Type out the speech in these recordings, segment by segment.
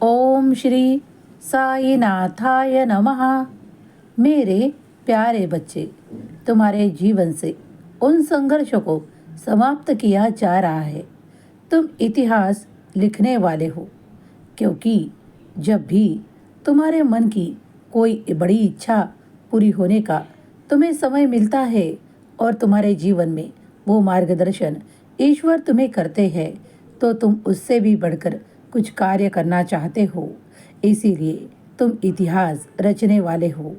ओम श्री साईनाथाय नमः। मेरे प्यारे बच्चे, तुम्हारे जीवन से उन संघर्षों को समाप्त किया जा रहा है। तुम इतिहास लिखने वाले हो, क्योंकि जब भी तुम्हारे मन की कोई बड़ी इच्छा पूरी होने का तुम्हें समय मिलता है और तुम्हारे जीवन में वो मार्गदर्शन ईश्वर तुम्हें करते हैं, तो तुम उससे भी बढ़कर कुछ कार्य करना चाहते हो। इसीलिए तुम इतिहास रचने वाले हो,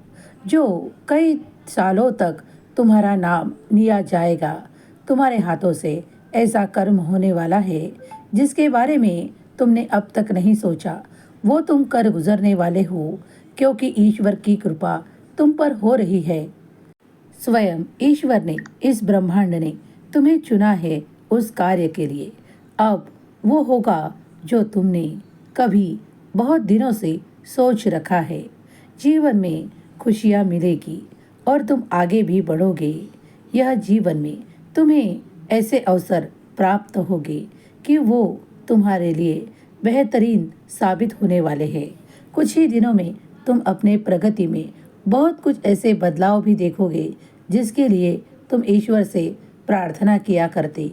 जो कई सालों तक तुम्हारा नाम लिया जाएगा। तुम्हारे हाथों से ऐसा कर्म होने वाला है जिसके बारे में तुमने अब तक नहीं सोचा, वो तुम कर गुजरने वाले हो, क्योंकि ईश्वर की कृपा तुम पर हो रही है। स्वयं ईश्वर ने, इस ब्रह्मांड ने तुम्हें चुना है उस कार्य के लिए। अब वो होगा जो तुमने कभी बहुत दिनों से सोच रखा है। जीवन में खुशियाँ मिलेगी और तुम आगे भी बढ़ोगे। यह जीवन में तुम्हें ऐसे अवसर प्राप्त होंगे कि वो तुम्हारे लिए बेहतरीन साबित होने वाले हैं। कुछ ही दिनों में तुम अपने प्रगति में बहुत कुछ ऐसे बदलाव भी देखोगे जिसके लिए तुम ईश्वर से प्रार्थना किया करते।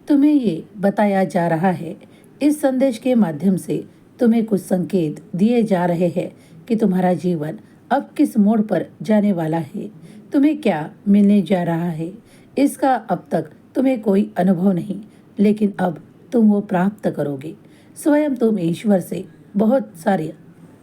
तुम्हें ये बताया जा रहा है, इस संदेश के माध्यम से तुम्हें कुछ संकेत दिए जा रहे हैं कि तुम्हारा जीवन अब किस मोड़ पर जाने वाला है, तुम्हें क्या मिलने जा रहा है। इसका अब तक तुम्हें कोई अनुभव नहीं, लेकिन अब तुम वो प्राप्त करोगे। स्वयं तुम ईश्वर से बहुत सारी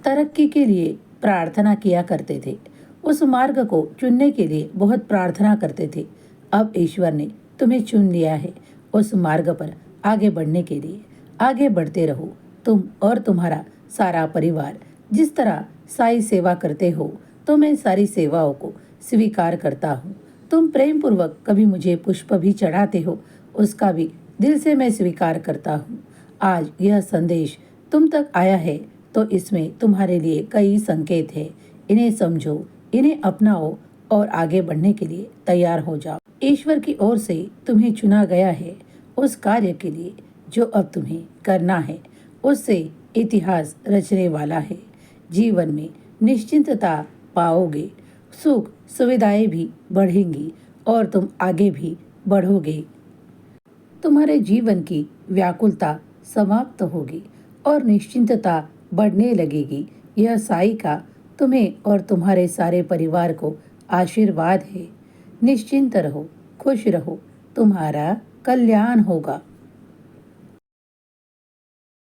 तरक्की के लिए प्रार्थना किया करते थे, उस मार्ग को चुनने के लिए बहुत प्रार्थना करते थे। अब ईश्वर ने तुम्हें चुन लिया है उस मार्ग पर आगे बढ़ने के लिए। आगे बढ़ते रहो। तुम और तुम्हारा सारा परिवार जिस तरह साई सेवा करते हो, तो मैं सारी सेवाओं को स्वीकार करता हूँ। तुम प्रेम पूर्वक कभी मुझे पुष्प भी चढ़ाते हो, उसका भी दिल से मैं स्वीकार करता हूँ। आज यह संदेश तुम तक आया है, तो इसमें तुम्हारे लिए कई संकेत है। इन्हें समझो, इन्हें अपनाओ और आगे बढ़ने के लिए तैयार हो जाओ। ईश्वर की ओर से तुम्हें चुना गया है उस कार्य के लिए जो अब तुम्हें करना है, उससे इतिहास रचने वाला है। जीवन में निश्चिंतता पाओगे, सुख सुविधाएं भी बढ़ेंगी और तुम आगे भी बढ़ोगे। तुम्हारे जीवन की व्याकुलता समाप्त होगी और निश्चिंतता बढ़ने लगेगी। यह साई का तुम्हें और तुम्हारे सारे परिवार को आशीर्वाद है। निश्चिंत रहो, खुश रहो, तुम्हारा कल्याण होगा।